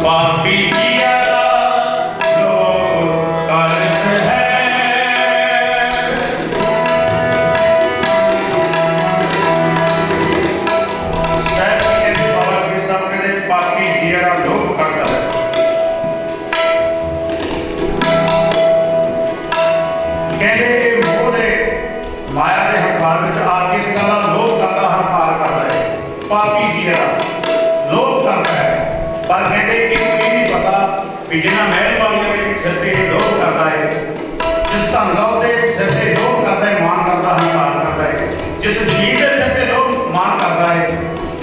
पापी जिया लोक करत है। शायद कहते बाबा के साहब कहते पापी जिया लोक करता है। कहते मोह दे माया के हंकार में आके इस गल का लोभ करता हंकार करता है। पापी जिया लोभ करता है पर कहते ये नहीं पता भी जिन्हें महल वालियों के सिर से लोभ करता है, जिस धन दौलत के सिर से लोभ करता है, मान करता है, हंकार करता है, जिस जमीन के सिर से लोभ मान करता है,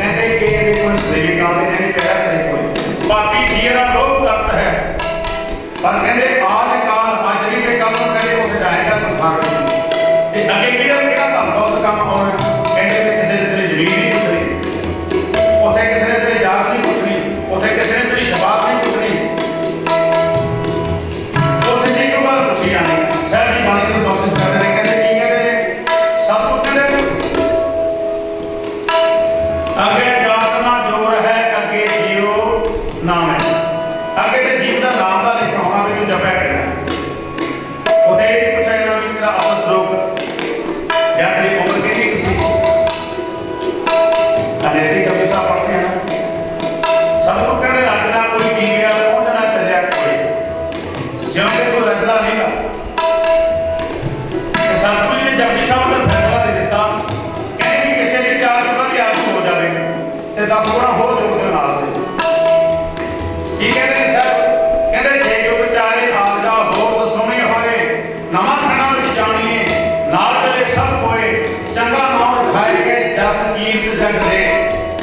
कहते ये कोई सदैवी काल नहीं कह रहे कोई पापी जिया लोभ करता है पर कहते आज काल हाजरी के कल कहते उठ जाएगा संसार में ते अगे किहड़ा धन दौलत काम और कहते किसी ने तेरी जमीन नहीं पुछनी, उथे किसी ने तेरी जात नहीं पुछनी, उथे किसी ने तेरी शबात नहीं पुछनी, उथे नहीं कोई गल पुछी जानी। साहब जी बाणी को कोशिश करते रहे कहते की कहते ने सब कुछ कहते अगे जात ना जोर है अगे जियो नाम है। अगे ते जीव का नाम का लिखा होना भी जो जपया करना उथे ये पूछा जाना भी तेरा असल स्वरूप या तेरी उम्र कितनी किसी अनैतिक हमेशा पढ़ते हैं सबको कहने रचना कोई जीव या पहुंचना चलिया कोई जब कोई रचना नहीं का सतगुरु ने जपजी साहब का फैसला दे दिता कहने किसी ने चार चुका कि आप हो जाए ते 10 गुना हो जो के नाल दे ठीक है ने सर कहते जे जो विचारे आजा हो तो सोने होए नवा खाना विच जानिए नाल चले सब होए चंगा नाम खाए के जस कीर्त जग दे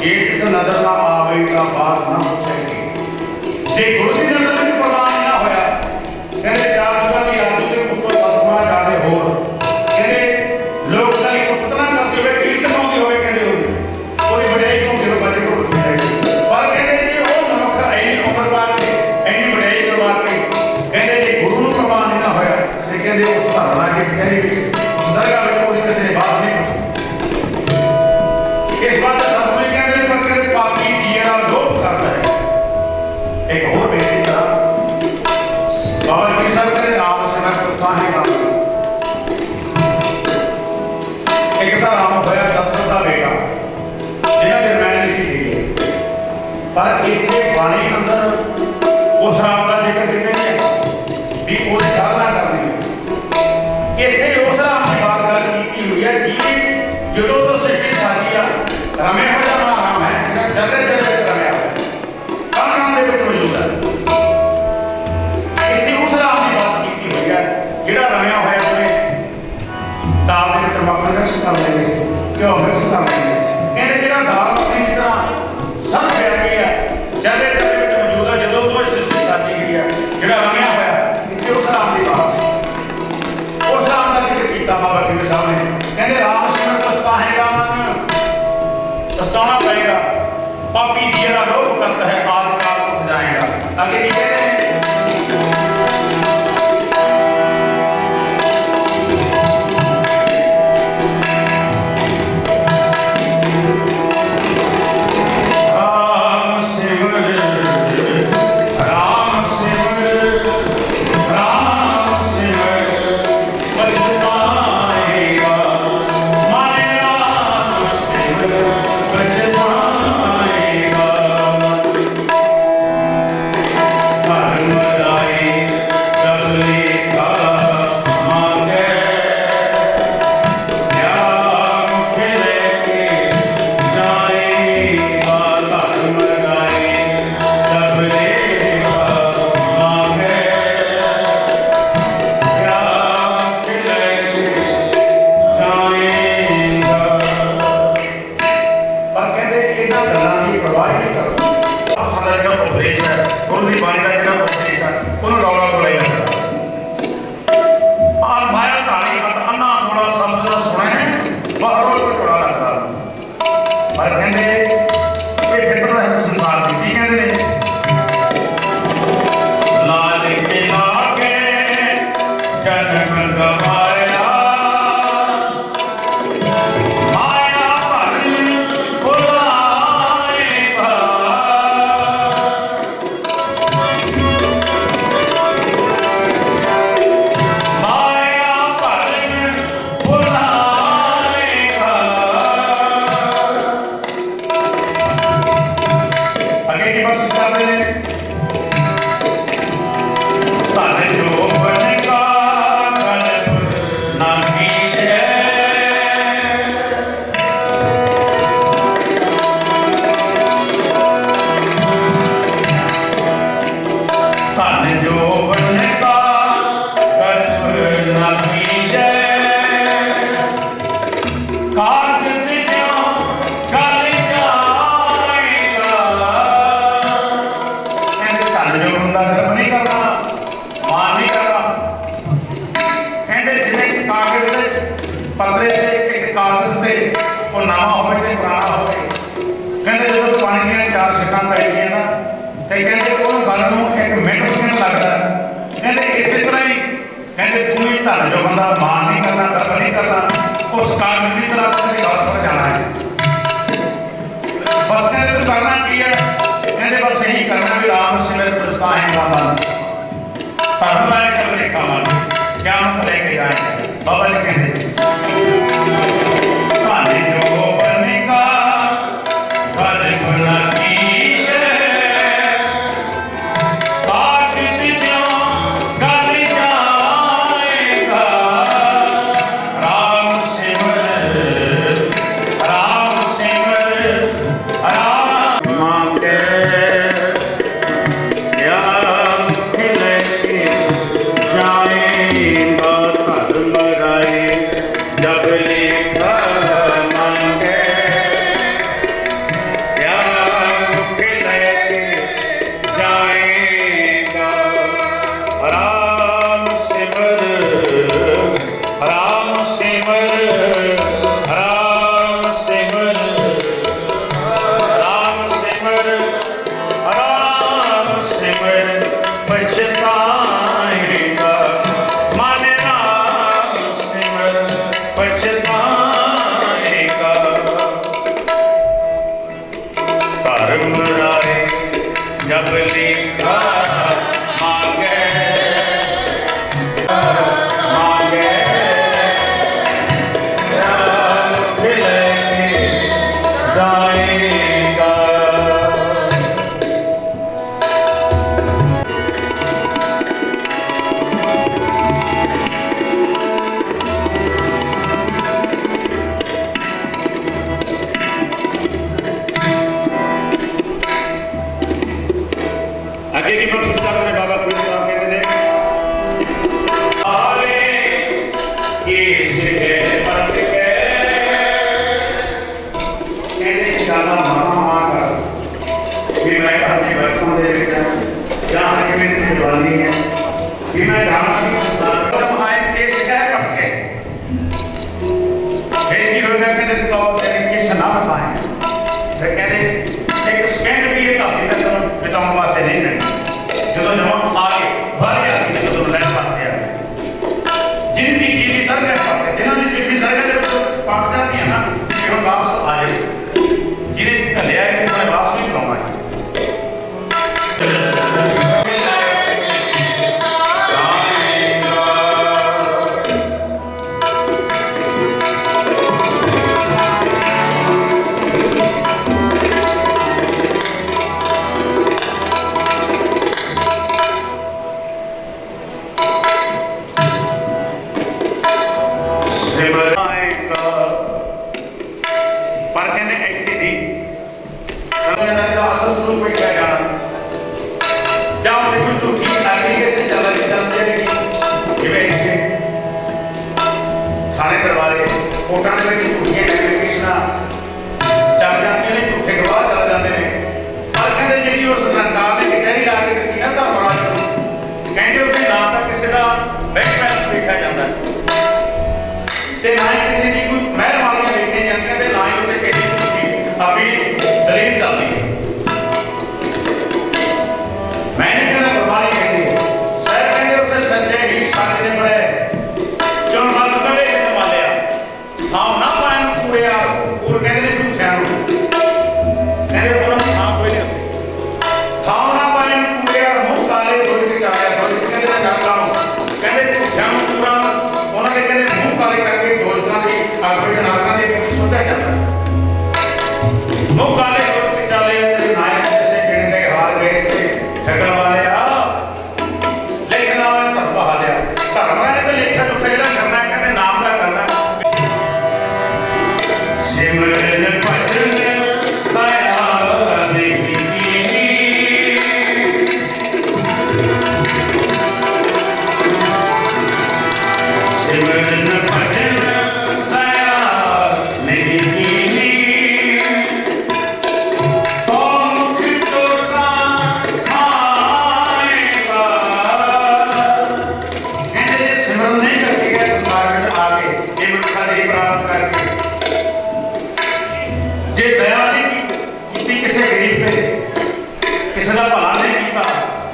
जे किस नजर ना आवे का बात ना पूछेगी जे गुरु की नजर में प्रमाण ना होया कहते चार जुगा की आदू के उसको 10 गुना ज्यादा होर कहते लोग कई पुस्तकां करते हुए कीर्तन होंदी होए कहते हो कोई बड़ाई को गिर बड़े को पर कहते जी वो मनुख ऐनी उम्र पा के ऐनी बड़ाई करवा के कहते जी गुरु ਨੂੰ प्रमाण ना होया ते कहते उस धारणा के करी उस दरगाह में कोई किसी ने बात नहीं पूछी। इस बात का सतगुरु कहते पर कहते पापी जिया लोभ करता है। एक और बेटी था बाबा जी साहब के नाम से मैं पूछता है का एक था राम होया दशरथ का बेटा जिन्हें दरम्यान लिखी गई पर इतने बाणी अंदर उस राम का जिक्र कितने नहीं है भी कोई साधना करनी है इतने उस राम की बात गल की हुई है कि जो तो सृष्टि साजी आ रमे हो जाना राम है जगह जगह रमे कल नाम दे विच मौजूद है इतने उस राम की बात की हुई है जिहड़ा रमया होया जिवें दाल दे विच मक्खन मिक्स कर लेंगे घ्यो मिक्स कर लेंगे कहते जिहड़ा दाल मक्खनी की तरह सब फैल गई है जगह जगह विच मौजूद है जदों तो सृष्टि साजी गई है जिहड़ा रमया होया इतने उस राम की बात उस राम का जिक्र किया बाबा जी साहब ने कहते राम सिमर पछताएगा मन पछताना पड़ेगा पापी जिया लोभ करता है आज काल उठ जाएगा। आगे ये कहते हैं ਕੋਸ਼ਿਸ਼ ਕਰਦੇ ਨੇ ਧਨ ਜੋਬਨ ਕਾ ਕਲਪ ਨਾ ਕੀਜੈ ਧਨ ਜੋਬਨ ਕਾ ਕਲਪ ਨਾ ਕੀਜੈ ਕਾਰਜ ਦਿਓ ਗਲ ਜਾਏਗਾ ਕਹਿੰਦੇ ਧਨ ਜੋਬਨ ਦਾ ਕਰਮ ਨਹੀਂ ਕਰਨਾ ਮਾਨ ਨਹੀਂ ਕਰਨਾ ਕਹਿੰਦੇ ਜਿਵੇਂ ਕਾਗਜ਼ ਦੇ ਪੱਤਰੇ ਤੇ ਇੱਕ ਕਾਗਜ਼ ਤੇ ਉਹ ਨਵਾਂ ਹੋਵੇ ਤੇ ਪੁਰਾਣਾ ਹੋਵੇ ਕਹਿੰਦੇ ਜਦੋਂ ਪਾਣੀ ਦੀਆਂ ਚਾਰ ਛਿੱਟਾਂ ਪੈਂਦੀਆਂ ਨਾ ਤੇ ਕਹਿੰਦੇ ਉਹ ਗੱਲ ਨੂੰ ਇੱਕ ਮਿੰਟ ਸਕਿੰਟ ਲੱਗਦਾ ਕਹਿੰਦੇ ਇਸੇ ਤਰ੍ਹਾਂ ਹੀ ਕਹਿੰਦੇ ਤੂੰ ਵੀ ਧਨ ਜੋਬਨ ਦਾ ਮਾਨ ਨਹੀਂ ਕਰਨਾ ਕਰਮ ਨਹੀਂ ਕਰਨਾ ਉਸ ਕਾਗਜ਼ ਦੀ ਤਰ੍ਹਾਂ ਤੁਸੀਂ ਗੱਲ ਸਮਝ ਜਾਣਾ ਹੈ ਬਸ ਕਹਿੰਦੇ ਤੂੰ ਕਰਨਾ ਕੀ ਹੈ ਕਹਿੰਦੇ ਬਸ ਇਹੀ ਕਰਨਾ ਵੀ ਰਾਮ ਸਿਮਰ ਪ੍ਰਸਤਾਹੇ ਦਾ ਮਨ ਧਰਮ ਦਾ ਇੱਕ ਰੇਖਾ ਮਨ ਗਿਆਨ ਲੈ ਕੇ ਜਾਏ ਬਾਬਾ ਜੀ ਕਹਿੰਦੇ ਧਨ ਜੋਬਨ ਕਾ ਕਲਪ ਨਾ ਕੀਜੈ ਕਾਰਜ ਦਿਓ ਗਲ ਜਾਏਗਾ ਰਾਮ ਸਿਮਰ ਰਾਮ ਮਾਂਗੇ ਯਾ ਖਿਲੇ ਜਾਏਗਾ ਧਰਮ ਰਾਏ ਜਬ ਲਿਖਾ ਮੰਗੇ ਯਾ ਖਿਲੇ ਜਾਏਗਾ ਰਾਮ ਸਿਮਰ ਰਾਮ ਸਿਮਰ ਰਾਮ ਸਿਮਰ ਰਾਮ ਸਿਮਰ ਰਾਮ ਸਿਮਰ ਪਛਤਾਏਗਾ ਮਨ ਰਾਮ ਸਿਮਰ ਪਛਤਾਏਗਾ ਧਰਮ ਰਾਏ ਜਬ ਲਿਖਾ ਮਾਂਗੇ ਮਾਂਗੇ ਰਾਮ ਖਿਲੇ ਜਾਏਗਾ ਅੱਗੇ ਕੀ ਪ੍ਰਤੀਤ ਕਰਦੇ ਬਾਬਾ ਫਰੀਦ ਸਾਹਿਬ ਕਹਿੰਦੇ ਨੇ ਆਲੇ ਕਿਸ ਕੇ ਪਤ ਕੇ ਕਹਿੰਦੇ ਸ਼ਾਲਾ ਮਾਂ ਕਰ ਵੀ ਮੈਂ ਆਪਣੇ ਬਚਪਨ ਦੇ ਵਿੱਚ ਜਾਂ ਕਿਵੇਂ ਦੀ ਜਵਾਨੀ ਹੈ ਵੀ ਮੈਂ ਜਾਣਾ ਵੀ ਸਰਦਾਰ ਆਏ ਇਸ ਕਹਿ ਪੱਕੇ ਇਹ ਕੀ ਹੋਗਾ ਕਹਿੰਦੇ ਤੌਰ ਤੇ ਕਿ ਨਾ ਬਤਾਏ ਤੇ ਕਹਿੰਦੇ ਇੱਕ ਸਕਿੰਟ ਵੀ ਇਹ ਧਰਤੀ ਦਾ ਤੁਹਾਨੂੰ ਬਿਤਾਉਣ ਵਾਸਤੇ ਨਹੀਂ ਰਹਿਣਾ ਜਦੋਂ ਜਵਾਨ ਆ ਕੇ ਬਾਹਰ ਆ ਕੇ ਜਦੋਂ ਲੈਣ ਪਾਤੇ ਆ ਜਿਹਦੀ ਚੀਜ਼ੀ ਦਰਗਾਹ ਪਾਤੇ ਜਿਹਨਾਂ ਦੀ ਚਿੱਠੀ ਦਰਗਾਹ ਦੇ ਵਿੱਚ ਪੱਕ ਜਾਂਦੀ ਹੈ ਨਾ ਕਿ ਉਹ ਵਾਪਸ ਆ ਜਾਏ ਜਿਹਨੇ ਘੱਲਿਆ ਹੈ ਉਹ ਵਾਪਸ ਨਹੀਂ ਕਰਾਉਣਾ ਹੈ ਪਰ ਕਹਿੰਦੇ ਇੱਥੇ ਦੀ ਸਮਝਣ ਦਾ ਅਸਲ ਸਰੂਪ ਹੀ ਕਿਹਾ ਜਾਣਾ ਜਾਂ ਉਹਦੇ ਕੋਈ ਝੂਠੀ ਐਪਲੀਕੇਸ਼ਨ ਤੇ ਚੱਲ ਰਹੀ ਜਾਂਦੀ ਜਿਵੇਂ ਇੱਥੇ ਥਾਣੇ ਦਰਬਾਰੇ ਕੋਟਾਂ ਦੇ ਵਿੱਚ ਝੂਠੀਆਂ ਐਪਲੀਕੇਸ਼ਨਾਂ ਚੱਲ ਜਾਂਦੀਆਂ ਨੇ ਝੂਠੇ ਗਵਾਹ ਚੱਲ ਜਾਂਦੇ ਨੇ ਪਰ ਕਹਿੰਦੇ ਜਿਹੜੀ ਉਸ ਸਰਕਾਰ ਨੇ ਕਚਹਿਰੀ ਲਾ ਕੇ ਦਿੱਤੀ ਨਾ ਤਾਂ ਬੜਾ ਕਹਿੰਦੇ ਉਹਦੇ ਨਾਂ ਤਾਂ ਕਿਸੇ ਦਾ ਬੈਂਕ ਬੈਲੈਂਸ ਵੇਖਿਆ ਜਾਂਦਾ ਤੇ ਨਾ ਹੀ ਕਿਸੇ ਦੀ ਕੋਈ ਮਹਿਲ ਵਾਲੀਆਂ ਵੇਖੀਆਂ ਜਾਂਦੀਆਂ ਤੇ ਨਾ ਹੀ ਉਹਦੇ ਕਿਸੇ ਦੀ ਆਪਣੀ ਦਲੀਲ ਚੱਲਦੀ ਹੈ मैंने कहना गुरबाणी कहती है सर कहते उत्ते सच्चे ही सच ने बड़े जो मत कड़े ने मालिया हाँ ना पाया किसी का भला नहीं किया,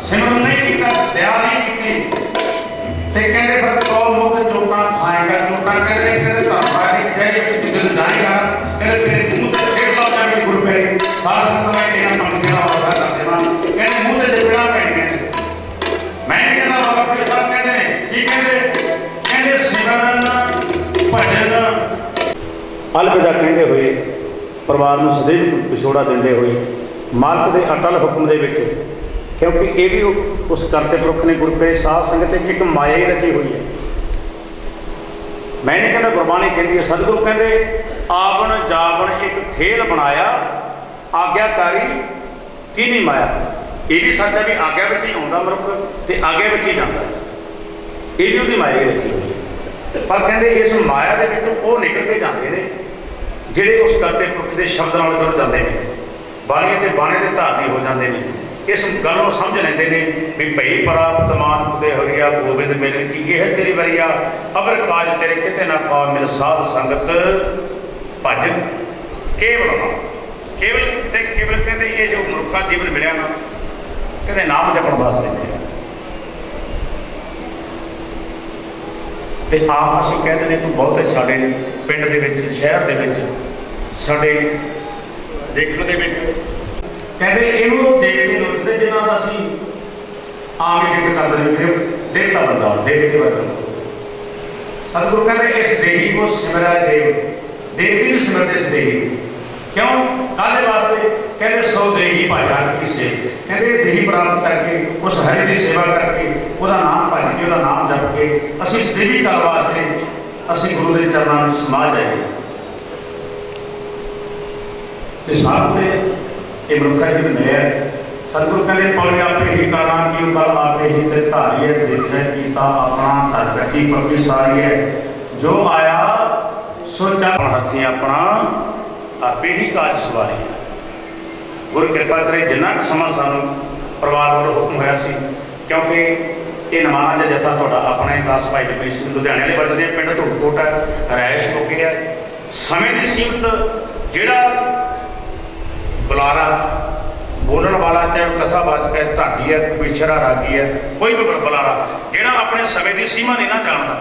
सिमरन नहीं किया, दया नहीं की। कहते फिर कौ मुख चोटा खाएगा, चोटा कहते दिल जाएगा, कहते तेरे मुँह से खेड़ ला जाके गुरु पे सारा संत मैं तेरा पंक्ति का वादा कर देना, कहते मुँह से जिपड़ा पैणियां। मैं कहना बाबा फरीद साहब कहते की कहते सिमरन भजन अलविदा कहते हुए परिवार को सदैव विछोड़ा देंदे हुए मालक के अटल हुक्म दे विच, क्योंकि ये भी उस करते पुरख ने गुरप्रेम साध संगत एक माया ही रची हुई है। मैं नहीं कहता, गुरबाणी कहती है, सतगुरु कहते आवन जावन एक खेल बनाया, आग्याकारी की नहीं माया। ये भी सच है भी आग्या में ही आता मनुख तो आग्या में ही जाता, ये भी उसकी माया ही रची हुई है। पर कहते इस माया के विचों वो निकल के जाते हैं ਜਿਹੜੇ उस करते पुरख के शब्द नाल जुड़ जाते हैं, बाणी ते बाणे दे धारनी हो जाते हैं। इस गल को समझ लेंगे ने भी भई प्राप्त मान खुदे हरिया गोबिंद मिलन की यह तेरी वरिया, अबर काज तेरे किते ना का मिल साध संगत भज केवल केवल ते केवल कहते ये जो मनुखा जीवन मिलया ना, कहते नाम जपण वास्ते मिलया। तो आप असीं कहते हैं कि बहुते साडे पिंड दे विच शहर दे विच साडे देखण दे विच कहते इहनूं देख के लुटदे जिन्हां दा असीं आम ही जिक्र करदे ने देवता बंदा देवते वर्गा। सतगुरु कहते इस देही को सिमरा देव, देव भी सिमरते इस देही। क्यों काहदे वास्ते? कहते सो देही भाजा की से, कहते देही प्राप्त करके उस हरि की सेवा करके उसका नाम भज के उसका नाम जप के असीं सेवी कर वास्ते असीं गुरु के चरणों में समा जाए। तो सारे ये मनुखा जी में है। सतगुरु कहते पौड़ी आपे ही करना की कल आपे ही ते धारी है, देखे गीता अपना घर बैठी पक्की सारी है, जो आया सो चाह हथी अपना आपे ही काज सवारी। गुरु कृपा करे जिन्ना समा सानू परिवार वालों हुक्म होया सी, क्योंकि ये नमाना ज जथा तुहाडा अपना ही दास भाई जगमीत सिंह लुधियाने वाले बजदे पिंड धुड़कोट है, रहायश चुके है। समय की सीमत जिहड़ा बुलारा बोलने वाला, चाहे कथावाचक है, ढाडी है, पिछड़ा रागी है, कोई भी बुलारा जिहड़ा अपने समय की सीमा नहीं ना जानता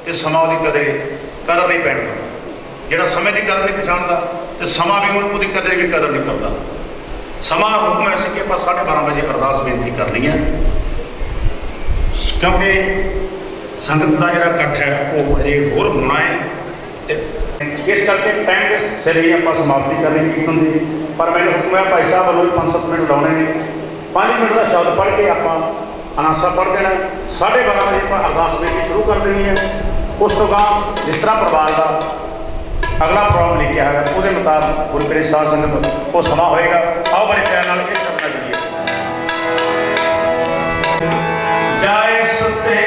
तो समा उसकी कदर नहीं पैण दिंदा। जिहड़ा समय की कदर नहीं पछाणदा तो समा भी उसकी कदर नहीं करता। समा हुक्म है कि आप 12:30 बजे अरदास बेनती करनी है, क्योंकि संगत का जो इकट्ठ है वो अजे होर होना है। तो इस करके टाइम के सिर ही आप समाप्ति करनी कीर्तन की। पर मैंने हुक्म है भाई साहब वालों 5-7 मिनट लाने ने, 5 मिनट का शब्द पढ़ के आप अनासा पढ़ देना, 12:30 बजे आप अरदास बेनती शुरू कर देनी है। उस तो बाद जिस तरह परिवार का अगला प्रोग्राम लिखा है वो मुताबिक गुरप्रेम साध संगत वो समा होएगा। आओ बड़े प्यार नाल ये शब्द जुड़िए। जय सुते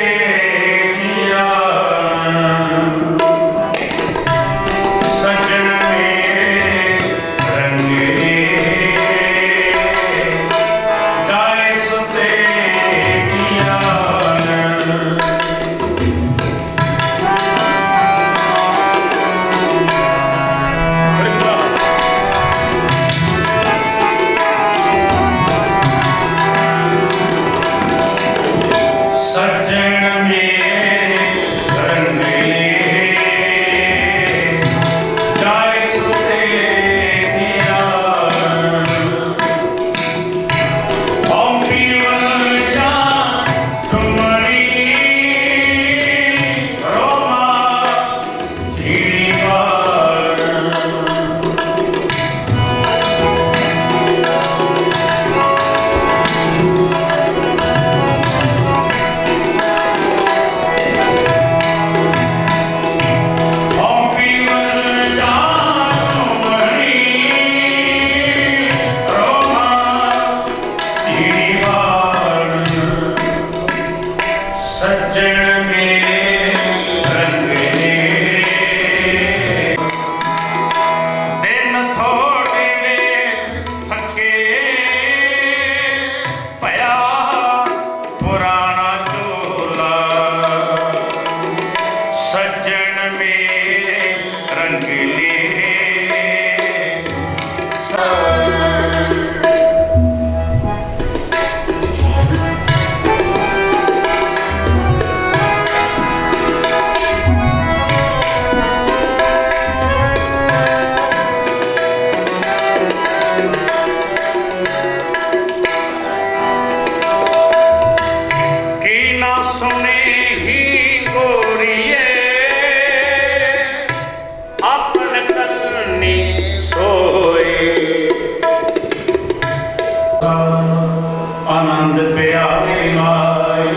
आनंद प्यारे माए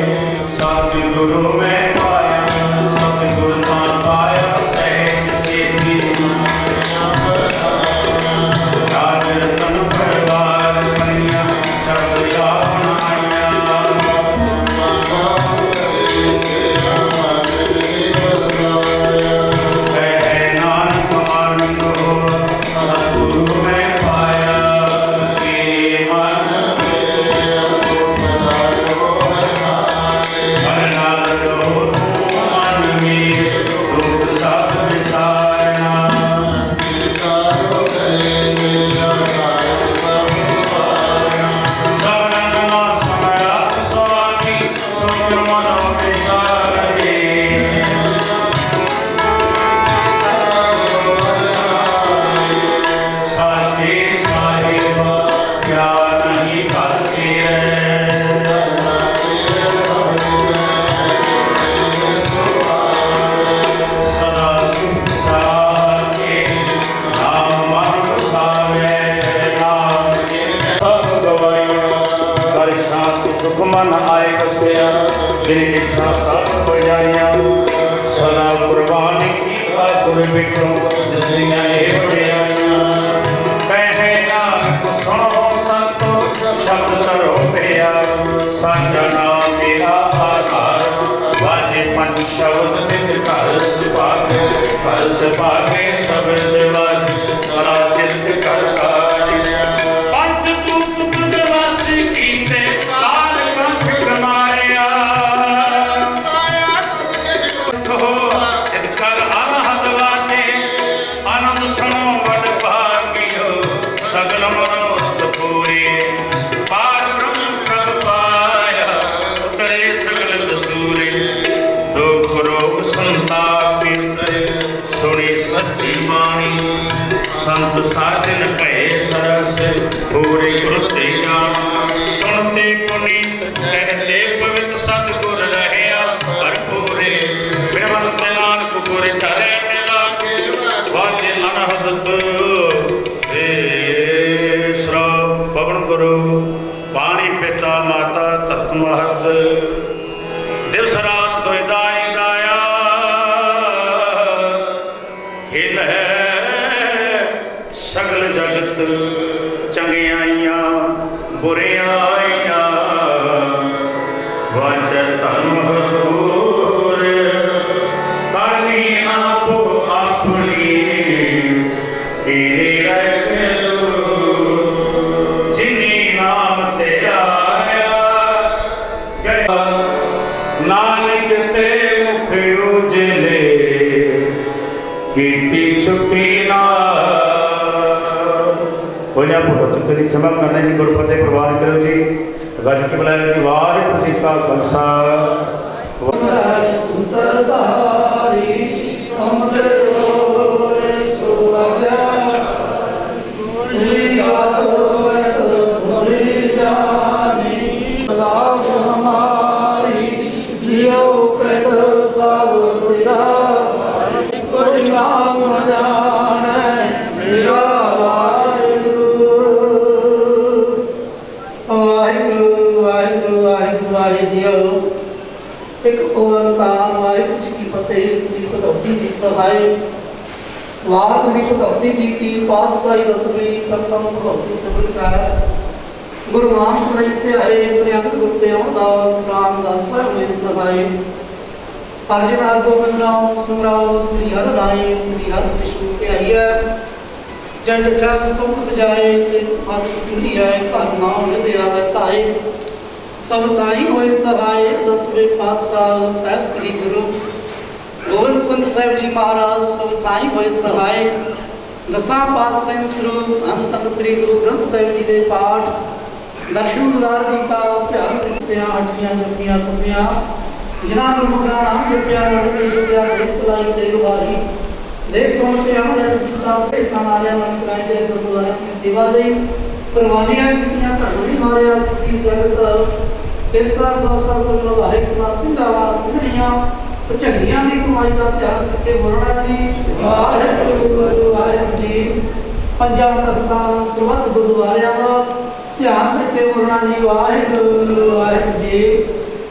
सतगुरु में पाया सतगुरु का पाया सहज सिद्धि राज रतन परिवार कन्या सब अपनाया जय नानक आनंद हो सतगुरु में पाया मन आए बसिया तेरी इच्छा सब हो जाइया सदा कुर्बानी की गुरु बिटो जिसने बढ़िया कहे नानक सुनो संतो शब्द करो प्रिया साचा नाम मेरा आधार वाजे पंच शब्द नित कर सुभागे शब्द वाज करा चित कर संत साधन भय सरस पूरे गुरते ज्ञान सुनते पुनीत कहते पवित्र सतगुर रहया भरपूरे बिरवंत नानक गुर चरे मिला वाजे अनहद श्रो पवन गुरु पानी पिता माता तत्व महत दिवस रात दुदाई गाया हिल है सगल जगत चंगियाइया बुरियाइया वाजर धर्म हजूर करनी आपो अपनी जिनी नाम ते आया नानक ते मुख उजले कीती छुट्टी ना होया भुगत करी क्षमा करने की गुरपते प्रवान करो जी गज के बुलाए जी वाहिगुरू जी का खालसा सुंदरधारी अमृत होए सुभाग्य दास हमारी जियो पेड़ सब तेरा कोई नाम न जाने मेरा एक ओंकार वाहिगुरू जी की फतेह। श्री भगवती जी सहाय वार श्री भगवती जी की पातशाही दसवीं प्रथम भगवती सभा गुरु नानक रहते आए प्रियंक गुरु ते अमरदास रामदास में सहाय अर्जुन हर गोविंद राम सुमराव श्री हर राय श्री हर कृष्ण के आइए जय जठा सब बजाए ते आदर सिंह आए घर नाम यदि आवे ताए सब थाई होए सभाए 10वें पातशाह साहब श्री गुरु गोविंद सिंह साहब जी महाराज सब थाई होए सभाए दसा पातशाह स्वरूप अंतन श्री गुरु ग्रंथ साहब जी के पाठ दर्शन गुजार जी का ध्यान रखते हैं। हटियां जपियां तपियां जिन्हां गुरमुखां नाम जपिया लड़के छुटिया देख लाई देख बारी देख सुन के हमने जिता ते खानाले मन चलाई दे गुरुद्वारे की सेवा दी कुर्बानियां कीतियां धर्मी मारिया सिੱਖੀ संगत केसा सोसा सब वाहिगुरू ਸਿੰਘਾਂ ਸਿੰਘਣੀਆਂ ਝੰਡੀਆਂ ਦੀ ਕਮਾਈ ਦਾ ਧਿਆਨ ਰੱਖੇ ਬੋਲਣਾ ਜੀ ਵਾਹਿਗੁਰੂ ਵਾਹਿਗੁਰੂ ਜੀ। ਪੰਜਾਂ ਤਖਤਾਂ ਸਰਬੱਤ ਗੁਰਦੁਆਰਿਆਂ ਦਾ ਧਿਆਨ ਰੱਖੇ ਬੋਲਣਾ ਜੀ ਵਾਹਿਗੁਰੂ ਵਾਹਿਗੁਰੂ ਜੀ।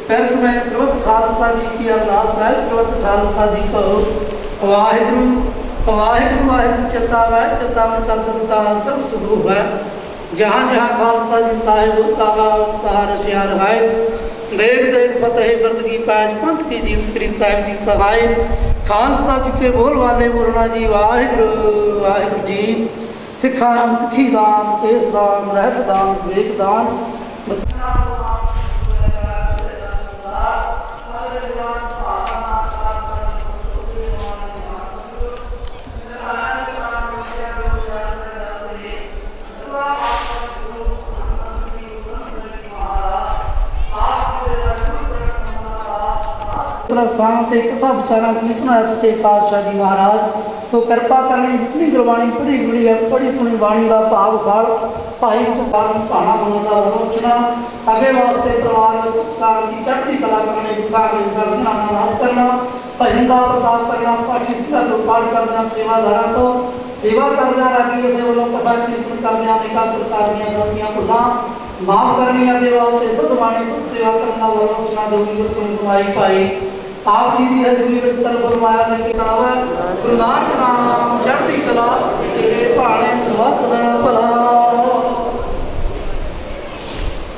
ਪਹਿਲ ਮੈਂ ਸਰਬਤ ਖਾਲਸਾ ਜੀ ਕੀ ਅਰਦਾਸ ਹੈ। ਸਰਬਤ ਖਾਲਸਾ ਜੀ ਕੋ ਵਾਹਿਗੁਰੂ ਵਾਹਿਗੁਰੂ ਵਾਹਿਗੁਰੂ ਚੇਤਾ ਮਨ का सत्कार सर्व सुख है। जहाँ जहाँ खालसा जी साहिब तहाँ रशिया रहायत। देख देख फतेह बरद की पैज पंथ की जीत श्री साहिब जी सहाय। खालसा जी के बोल वाले बोलना जी वाहिगुरू वाहिगुरू जी। सिखा नाम सिखी दान केस दान रहत दान विवेक दान। स्थान ते कथा विचारा कीर्तना सच्चे पातशाह जी महाराज। सो कृपा करनी जितनी गुरबाणी पढ़ी गुड़ी है पढ़ी सुनी बाणी का भाव फल भाई चतार भाणा होने का आलोचना अगे वास्ते परिवार में सुख शांति चढ़ती कला करने दुखा के सर्वना नाश करना भजन का प्रताप करना पाठी सिला तो पाठ करना सेवाधारा तो सेवा करना रागी अपने वालों कथा कीर्तन करना अनेका प्रकार दी गलतियां भुला माफ करनी अगे वास्ते सदवाणी खुद सेवा करना आलोचना दोगी सुन कमाई पाई। आप जी की हजूरी में स्थल फरमाया ने किताब गुरु नानक नाम चढ़ती कला तेरे भाणे सर्वत दा भला।